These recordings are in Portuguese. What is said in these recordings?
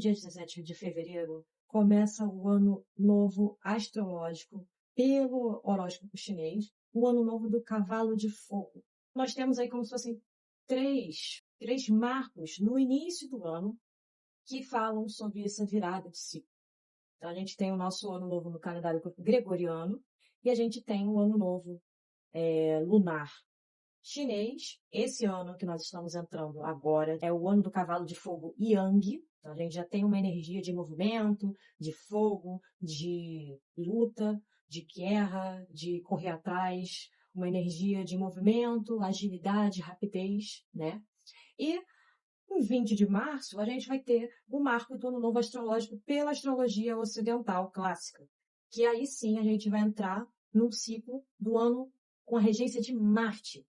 dia 17 de fevereiro, começa o ano novo astrológico pelo horóscopo chinês, o ano novo do cavalo de fogo. Nós temos aí como se fossem três marcos no início do ano que falam sobre essa virada de ciclo. Então, a gente tem o nosso ano novo no calendário gregoriano e a gente tem o ano novo lunar chinês. Esse ano que nós estamos entrando agora é o ano do cavalo de fogo Yang. Então, a gente já tem uma energia de movimento, de fogo, de luta, de guerra, de correr atrás, uma energia de movimento, agilidade, rapidez, né? E em 20 de março, a gente vai ter o marco do ano novo astrológico pela astrologia ocidental clássica, que aí sim a gente vai entrar num ciclo do ano com a regência de Marte.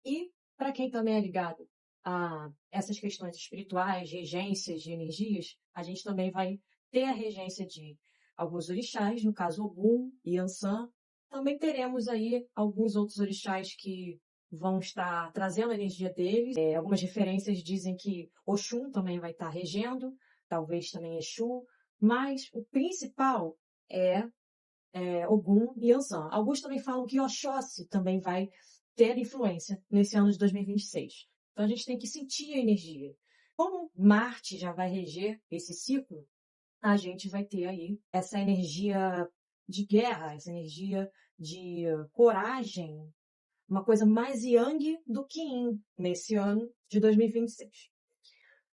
E, para quem também é ligado a essas questões espirituais, regências de energias, a gente também vai ter a regência de alguns orixás, no caso Ogum e Ansan. Também teremos aí alguns outros orixás que vão estar trazendo a energia deles. Algumas referências dizem que Oxum também vai estar regendo, talvez também Exu, mas o principal é Ogum e Ansan. Alguns também falam que Oxóssi também vai ter influência nesse ano de 2026. Então a gente tem que sentir a energia. Como Marte já vai reger esse ciclo, a gente vai ter aí essa energia de guerra, essa energia de coragem, uma coisa mais yang do que yin nesse ano de 2026.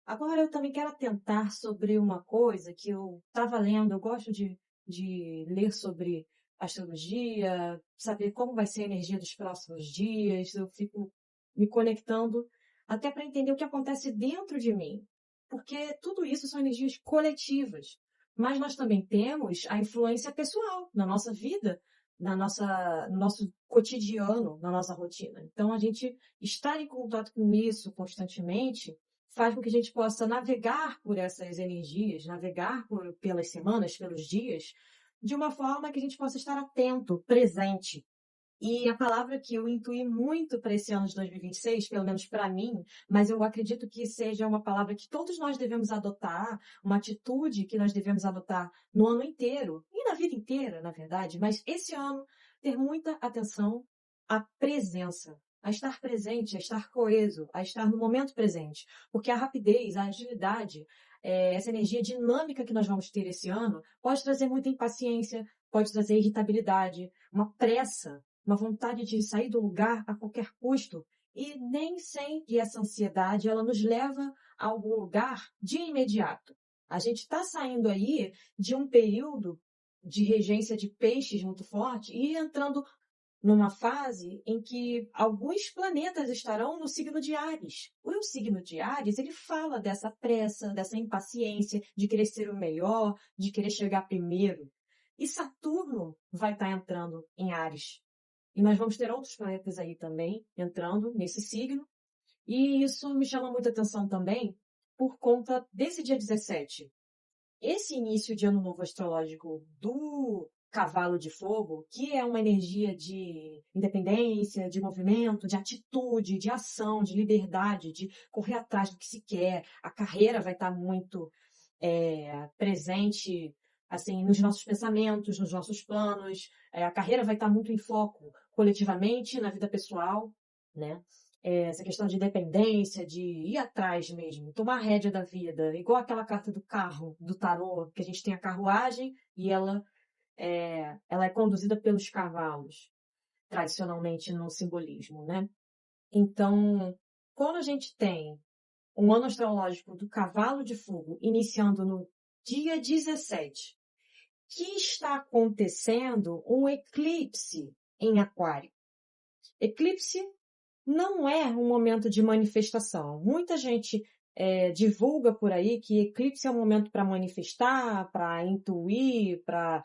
Agora eu também quero atentar sobre uma coisa que eu estava lendo, eu gosto de ler sobre astrologia, saber como vai ser a energia dos próximos dias, eu fico me conectando até para entender o que acontece dentro de mim, porque tudo isso são energias coletivas, mas nós também temos a influência pessoal na nossa vida, no nosso cotidiano, na nossa rotina. Então, a gente estar em contato com isso constantemente faz com que a gente possa navegar por essas energias, navegar pelas semanas, pelos dias, de uma forma que a gente possa estar atento, presente. E a palavra que eu intuí muito para esse ano de 2026, pelo menos para mim, mas eu acredito que seja uma palavra que todos nós devemos adotar, uma atitude que nós devemos adotar no ano inteiro, e na vida inteira, na verdade, mas esse ano ter muita atenção à presença, a estar presente, a estar coeso, a estar no momento presente. Porque a rapidez, a agilidade, essa energia dinâmica que nós vamos ter esse ano pode trazer muita impaciência, pode trazer irritabilidade, uma pressa, uma vontade de sair do lugar a qualquer custo, e nem sempre essa ansiedade ela nos leva a algum lugar de imediato. A gente está saindo aí de um período de regência de peixes muito forte e entrando numa fase em que alguns planetas estarão no signo de Áries. O signo de Áries, ele fala dessa pressa, dessa impaciência, de querer ser o melhor, de querer chegar primeiro. E Saturno vai estar entrando em Áries. E nós vamos ter outros planetas aí também entrando nesse signo. E isso me chama muita atenção também por conta desse dia 17. Esse início de ano novo astrológico do cavalo de fogo, que é uma energia de independência, de movimento, de atitude, de ação, de liberdade, de correr atrás do que se quer. A carreira vai estar muito presente assim, nos nossos pensamentos, nos nossos planos. A carreira vai estar muito em foco coletivamente, na vida pessoal, né? Essa questão de independência, de ir atrás mesmo, tomar a rédea da vida, igual aquela carta do carro, do tarô, que a gente tem a carruagem e ela é conduzida pelos cavalos, tradicionalmente no simbolismo, né? Então, quando a gente tem um ano astrológico do cavalo de fogo iniciando no dia 17, que está acontecendo um eclipse em Aquário. Eclipse não é um momento de manifestação. Muita gente divulga por aí que eclipse é um momento para manifestar, para intuir, para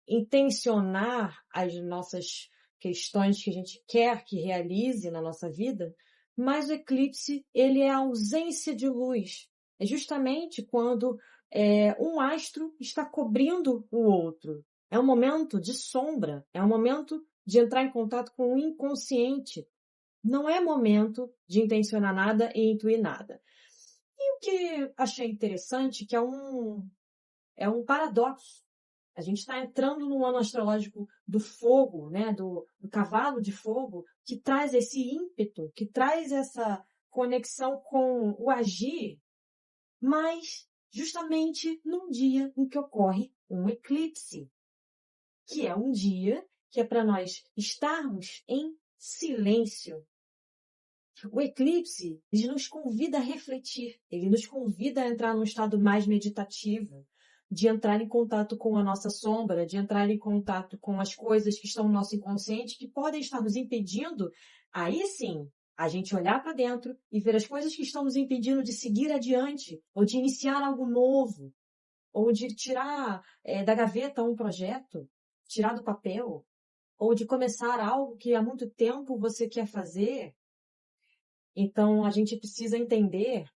intencionar as nossas questões que a gente quer que realize na nossa vida, mas o eclipse, ele é a ausência de luz. É justamente quando um astro está cobrindo o outro. É um momento de sombra, é um momento de entrar em contato com o inconsciente. Não é momento de intencionar nada e intuir nada. E o que achei interessante, que é um paradoxo. A gente está entrando no ano astrológico do fogo, né, do cavalo de fogo, que traz esse ímpeto, que traz essa conexão com o agir, mas justamente num dia em que ocorre um eclipse, que é um dia que é para nós estarmos em silêncio. O eclipse, ele nos convida a refletir, ele nos convida a entrar num estado mais meditativo, de entrar em contato com a nossa sombra, de entrar em contato com as coisas que estão no nosso inconsciente, que podem estar nos impedindo, aí sim, a gente olhar para dentro e ver as coisas que estão nos impedindo de seguir adiante, ou de iniciar algo novo, ou de tirar da gaveta um projeto, tirar do papel, ou de começar algo que há muito tempo você quer fazer. Então, a gente precisa entender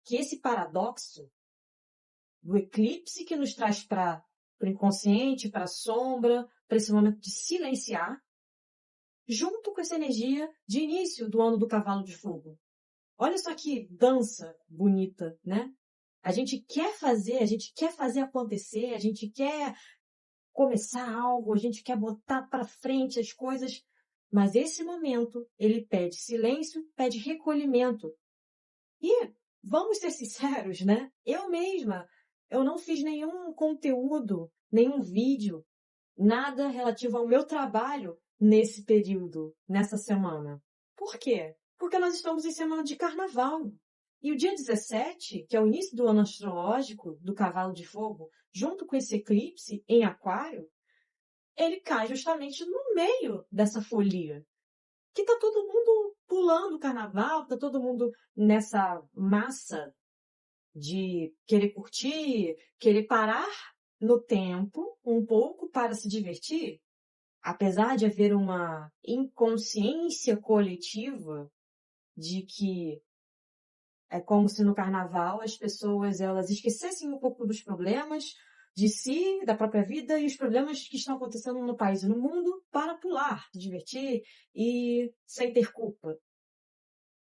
que esse paradoxo do eclipse que nos traz para o inconsciente, para a sombra, para esse momento de silenciar, junto com essa energia de início do ano do cavalo de fogo. Olha só que dança bonita, né? A gente quer fazer acontecer, a gente quer começar algo, a gente quer botar para frente as coisas, mas esse momento, ele pede silêncio, pede recolhimento. E vamos ser sinceros, né? Eu mesma, eu não fiz nenhum conteúdo, nenhum vídeo, nada relativo ao meu trabalho nesse período, nessa semana. Por quê? Porque nós estamos em semana de carnaval. E o dia 17, que é o início do ano astrológico do Cavalo de Fogo, junto com esse eclipse em Aquário, ele cai justamente no meio dessa folia. Que tá todo mundo pulando o carnaval, tá todo mundo nessa massa de querer curtir, querer parar no tempo um pouco para se divertir, apesar de haver uma inconsciência coletiva de que é como se no carnaval as pessoas elas esquecessem um pouco dos problemas de si, da própria vida e os problemas que estão acontecendo no país e no mundo para pular, se divertir e sem ter culpa.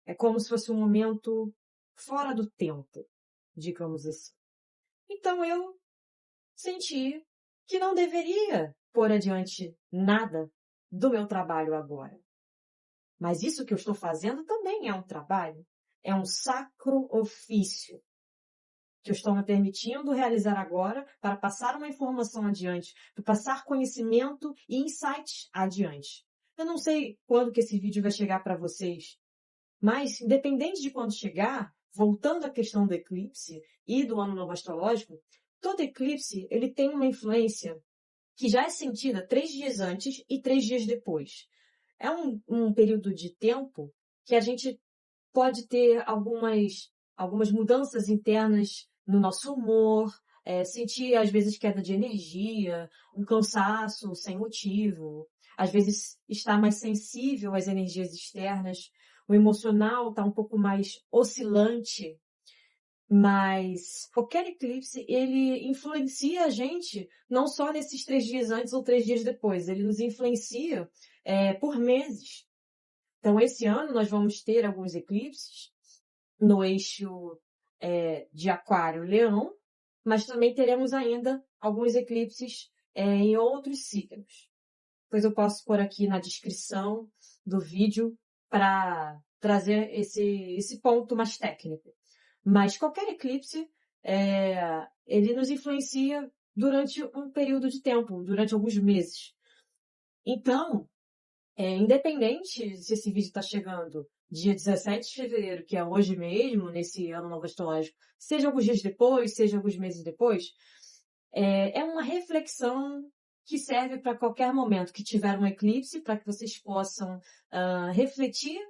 É como se fosse um momento fora do tempo, digamos assim. Então eu senti que não deveria pôr adiante nada do meu trabalho agora. Mas isso que eu estou fazendo também é um trabalho. É um sacro ofício que eu estou me permitindo realizar agora para passar uma informação adiante, para passar conhecimento e insights adiante. Eu não sei quando que esse vídeo vai chegar para vocês, mas independente de quando chegar, voltando à questão do eclipse e do ano novo astrológico, todo eclipse ele tem uma influência que já é sentida 3 dias antes e 3 dias depois. É um período de tempo que a gente pode ter algumas mudanças internas no nosso humor, sentir, às vezes, queda de energia, um cansaço sem motivo, às vezes estar mais sensível às energias externas, o emocional está um pouco mais oscilante, mas qualquer eclipse, ele influencia a gente não só nesses 3 dias antes ou 3 dias depois, ele nos influencia por meses. Então, esse ano nós vamos ter alguns eclipses no eixo de Aquário-Leão, mas também teremos ainda alguns eclipses em outros signos. Depois eu posso pôr aqui na descrição do vídeo para trazer esse ponto mais técnico. Mas qualquer eclipse, ele nos influencia durante um período de tempo, durante alguns meses. Então, independente se esse vídeo está chegando dia 17 de fevereiro, que é hoje mesmo, nesse ano novo astrológico, seja alguns dias depois, seja alguns meses depois, é uma reflexão que serve para qualquer momento que tiver um eclipse, para que vocês possam refletir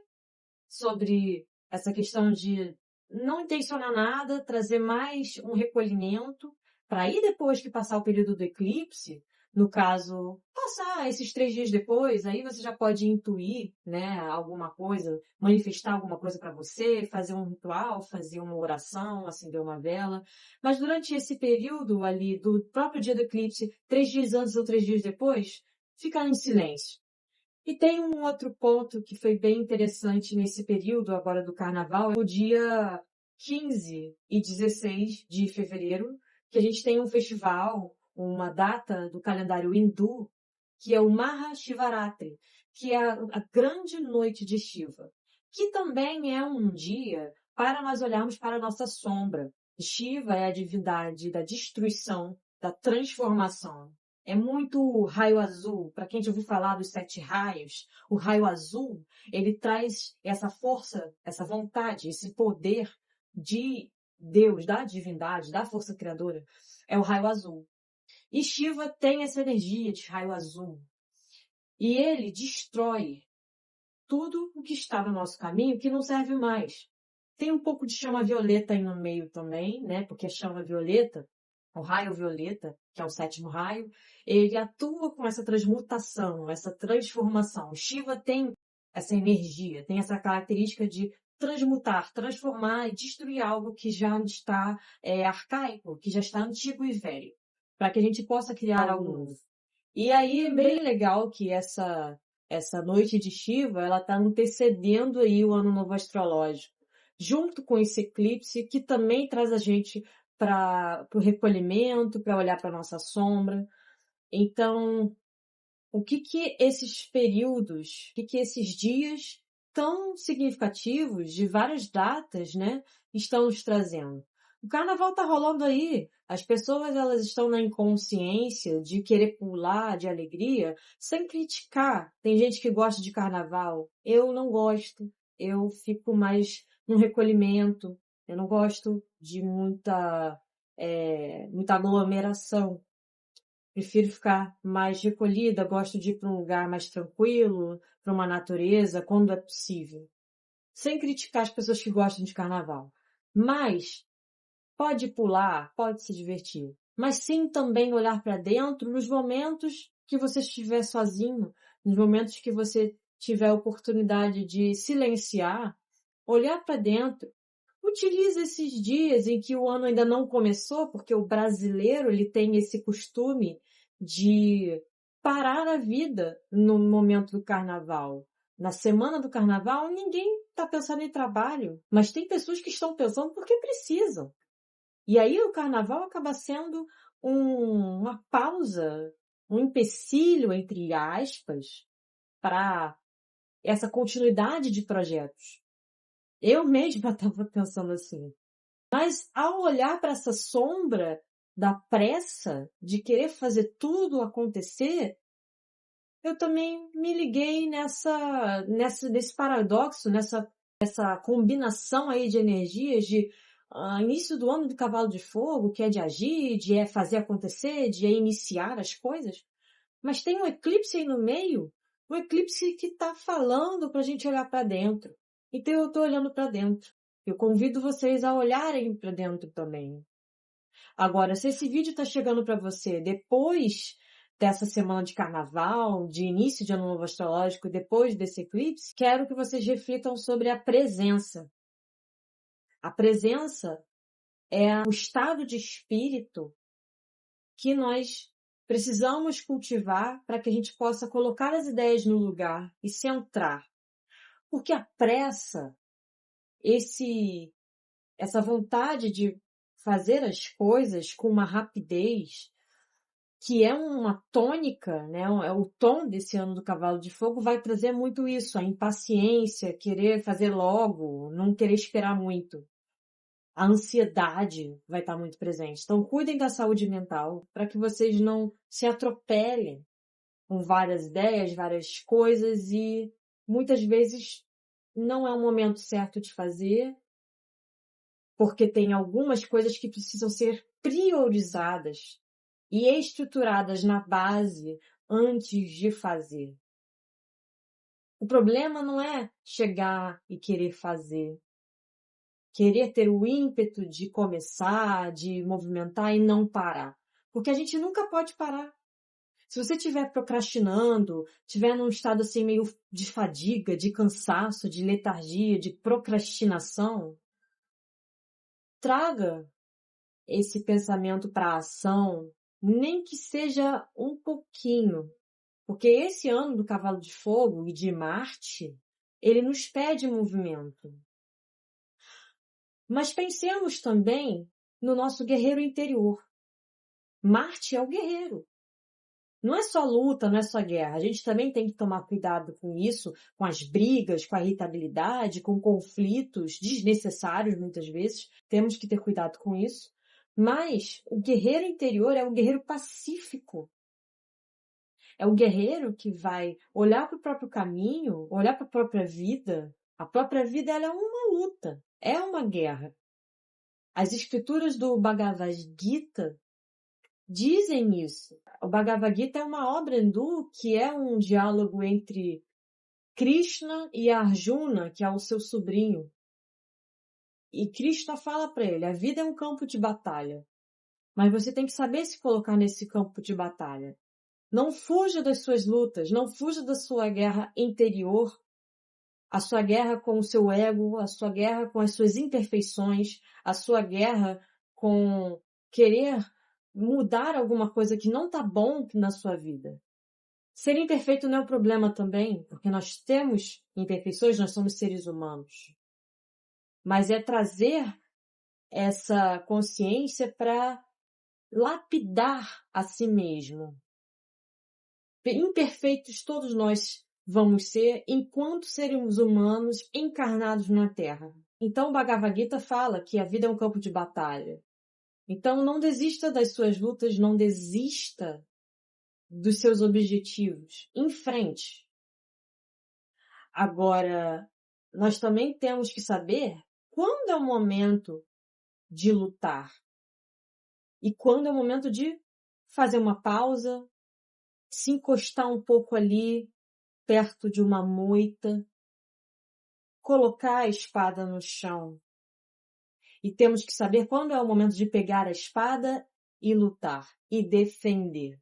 sobre essa questão de não intencionar nada, trazer mais um recolhimento, para aí depois que passar o período do eclipse, no caso, passar esses 3 dias depois, aí você já pode intuir, né, alguma coisa, manifestar alguma coisa para você, fazer um ritual, fazer uma oração, acender uma vela. Mas durante esse período ali, do próprio dia do eclipse, 3 dias antes ou 3 dias depois, ficar em silêncio. E tem um outro ponto que foi bem interessante nesse período agora do carnaval, é o dia 15 e 16 de fevereiro, que a gente tem um festival, uma data do calendário hindu, que é o Maha Shivaratri, que é a grande noite de Shiva, que também é um dia para nós olharmos para a nossa sombra. Shiva é a divindade da destruição, da transformação. É muito raio azul. Para quem já ouviu falar dos 7 raios, o raio azul, ele traz essa força, essa vontade, esse poder de Deus, da divindade, da força criadora. É o raio azul. E Shiva tem essa energia de raio azul. E ele destrói tudo o que está no nosso caminho que não serve mais. Tem um pouco de chama violeta aí no meio também, né? Porque a chama violeta, o raio violeta, que é o 7º raio, ele atua com essa transmutação, essa transformação. O Shiva tem essa energia, tem essa característica de transmutar, transformar e destruir algo que já está arcaico, que já está antigo e velho, para que a gente possa criar algo novo. E aí é bem legal que essa noite de Shiva, ela está antecedendo aí o ano novo astrológico, junto com esse eclipse que também traz a gente para o recolhimento, para olhar para nossa sombra. Então, o que esses períodos, o que esses dias tão significativos de várias datas, né, estão nos trazendo? O carnaval tá rolando aí. As pessoas, elas estão na inconsciência de querer pular de alegria sem criticar. Tem gente que gosta de carnaval. Eu não gosto. Eu fico mais no recolhimento. Eu não gosto de muita aglomeração. Prefiro ficar mais recolhida, gosto de ir para um lugar mais tranquilo, para uma natureza, quando é possível. Sem criticar as pessoas que gostam de carnaval. Mas pode pular, pode se divertir. Mas sim também olhar para dentro nos momentos que você estiver sozinho, nos momentos que você tiver a oportunidade de silenciar, olhar para dentro. Utilize esses dias em que o ano ainda não começou, porque o brasileiro ele tem esse costume de parar a vida no momento do carnaval. Na semana do carnaval, ninguém está pensando em trabalho, mas tem pessoas que estão pensando porque precisam. E aí o carnaval acaba sendo uma pausa, um empecilho, entre aspas, para essa continuidade de projetos. Eu mesma estava pensando assim. Mas ao olhar para essa sombra da pressa de querer fazer tudo acontecer, eu também me liguei nesse paradoxo, nessa combinação aí de energias de início do ano do cavalo de fogo, que é de agir, de fazer acontecer, de iniciar as coisas. Mas tem um eclipse aí no meio, um eclipse que está falando para a gente olhar para dentro. Então eu estou olhando para dentro. Eu convido vocês a olharem para dentro também. Agora, se esse vídeo está chegando para você depois dessa semana de carnaval, de início de ano novo astrológico, depois desse eclipse, quero que vocês reflitam sobre a presença. A presença é o estado de espírito que nós precisamos cultivar para que a gente possa colocar as ideias no lugar e centrar. Porque a pressa, essa vontade de fazer as coisas com uma rapidez, que é uma tônica, né? É o tom desse ano do Cavalo de Fogo, vai trazer muito isso, a impaciência, querer fazer logo, não querer esperar muito. A ansiedade vai estar muito presente. Então, cuidem da saúde mental para que vocês não se atropelem com várias ideias, várias coisas e muitas vezes não é o momento certo de fazer, porque tem algumas coisas que precisam ser priorizadas e estruturadas na base antes de fazer. O problema não é chegar e querer fazer. Querer ter o ímpeto de começar, de movimentar e não parar. Porque a gente nunca pode parar. Se você estiver procrastinando, estiver num estado assim meio de fadiga, de cansaço, de letargia, de procrastinação, traga esse pensamento para a ação, nem que seja um pouquinho. Porque esse ano do Cavalo de Fogo e de Marte, ele nos pede movimento. Mas pensemos também no nosso guerreiro interior. Marte é o guerreiro. Não é só luta, não é só guerra. A gente também tem que tomar cuidado com isso, com as brigas, com a irritabilidade, com conflitos desnecessários muitas vezes. Temos que ter cuidado com isso. Mas o guerreiro interior é o guerreiro pacífico. É o guerreiro que vai olhar para o próprio caminho, olhar para a própria vida. A própria vida ela é uma luta, é uma guerra. As escrituras do Bhagavad Gita dizem isso. O Bhagavad Gita é uma obra hindu que é um diálogo entre Krishna e Arjuna, que é o seu sobrinho. E Krishna fala para ele, a vida é um campo de batalha, mas você tem que saber se colocar nesse campo de batalha. Não fuja das suas lutas, não fuja da sua guerra interior, a sua guerra com o seu ego, a sua guerra com as suas imperfeições, a sua guerra com querer mudar alguma coisa que não está bom na sua vida. Ser imperfeito não é um problema também, porque nós temos imperfeições, nós somos seres humanos. Mas é trazer essa consciência para lapidar a si mesmo. Imperfeitos todos nós vamos ser enquanto seres humanos encarnados na Terra. Então o Bhagavad Gita fala que a vida é um campo de batalha. Então não desista das suas lutas, não desista dos seus objetivos. Em frente. Agora, nós também temos que saber quando é o momento de lutar e quando é o momento de fazer uma pausa, se encostar um pouco ali, perto de uma moita, colocar a espada no chão. E temos que saber quando é o momento de pegar a espada e lutar e defender.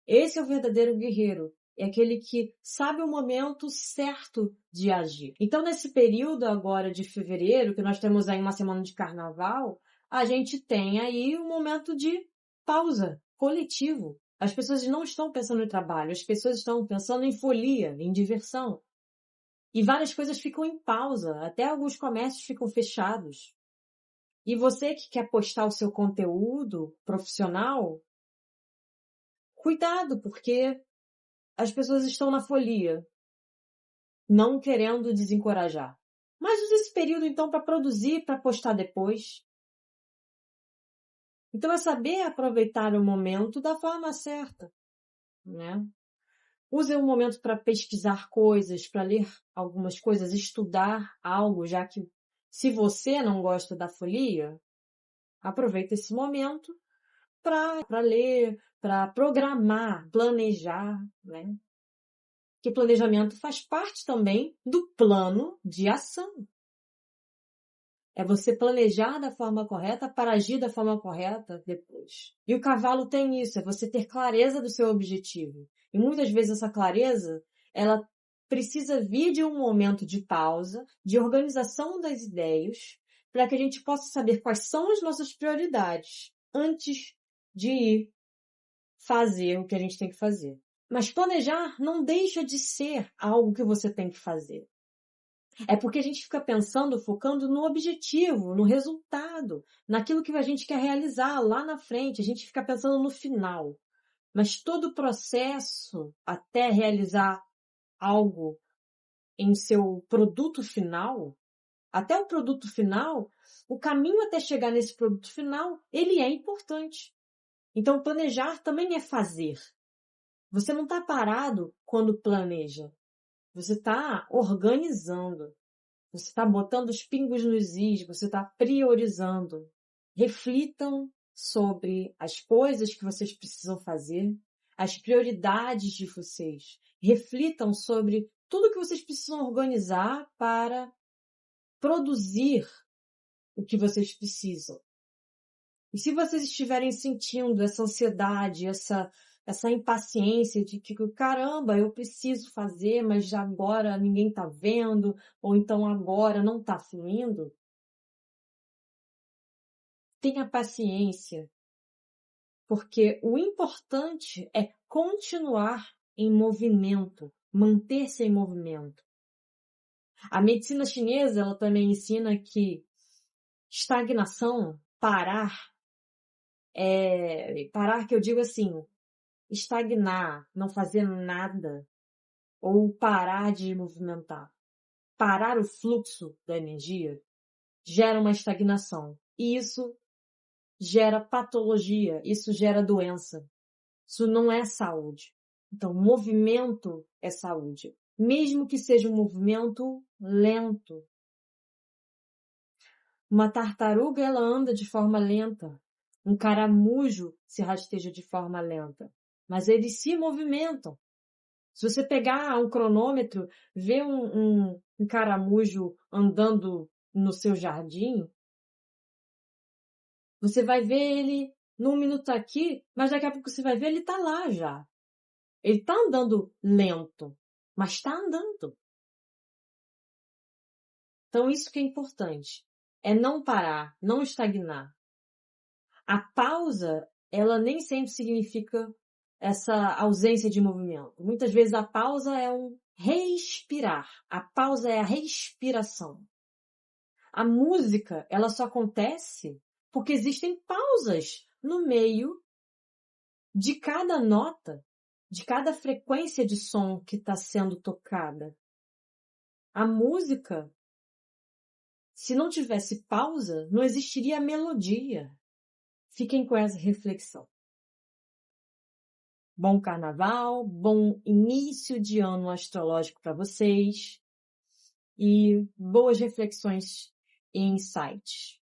Esse é o verdadeiro guerreiro. É aquele que sabe o momento certo de agir. Então, nesse período agora de fevereiro, que nós temos aí uma semana de carnaval, a gente tem aí um momento de pausa coletivo. As pessoas não estão pensando em trabalho, as pessoas estão pensando em folia, em diversão. E várias coisas ficam em pausa, até alguns comércios ficam fechados. E você que quer postar o seu conteúdo profissional, cuidado, porque as pessoas estão na folia, não querendo desencorajar. Mas use esse período, então, para produzir, para postar depois. Então, é saber aproveitar o momento da forma certa, né? Use o momento para pesquisar coisas, para ler algumas coisas, estudar algo, já que se você não gosta da folia, aproveita esse momento para ler, para programar, planejar, né? Que planejamento faz parte também do plano de ação. É você planejar da forma correta para agir da forma correta depois. E o cavalo tem isso, é você ter clareza do seu objetivo. E muitas vezes essa clareza, ela precisa vir de um momento de pausa, de organização das ideias, para que a gente possa saber quais são as nossas prioridades antes de ir fazer o que a gente tem que fazer. Mas planejar não deixa de ser algo que você tem que fazer. É porque a gente fica pensando, focando no objetivo, no resultado, naquilo que a gente quer realizar lá na frente. A gente fica pensando no final. Mas todo o processo até realizar algo em seu produto final, até o produto final, o caminho até chegar nesse produto final, ele é importante. Então, planejar também é fazer. Você não está parado quando planeja. Você está organizando. Você está botando os pingos nos is, você está priorizando. Reflitam sobre as coisas que vocês precisam fazer, as prioridades de vocês. Reflitam sobre tudo que vocês precisam organizar para produzir o que vocês precisam. E se vocês estiverem sentindo essa ansiedade, essa impaciência de que, caramba, eu preciso fazer, mas já agora ninguém está vendo, ou então agora não está fluindo, tenha paciência, porque o importante é continuar em movimento, manter-se em movimento. A medicina chinesa, ela também ensina que estagnação, parar que eu digo assim, estagnar, não fazer nada, ou parar de movimentar. Parar o fluxo da energia gera uma estagnação. E isso gera patologia, isso gera doença. Isso não é saúde. Então, movimento é saúde. Mesmo que seja um movimento lento. Uma tartaruga, ela anda de forma lenta. Um caramujo se rasteja de forma lenta. Mas eles se movimentam. Se você pegar um cronômetro, ver um caramujo andando no seu jardim, você vai ver ele num minuto aqui, mas daqui a pouco você vai ver ele tá lá já. Ele tá andando lento, mas tá andando. Então isso que é importante. É não parar, não estagnar. A pausa, ela nem sempre significa essa ausência de movimento. Muitas vezes a pausa é um respirar. A pausa é a respiração. A música, ela só acontece porque existem pausas no meio de cada nota, de cada frequência de som que está sendo tocada. A música, se não tivesse pausa, não existiria melodia. Fiquem com essa reflexão. Bom carnaval, bom início de ano astrológico para vocês e boas reflexões e insights.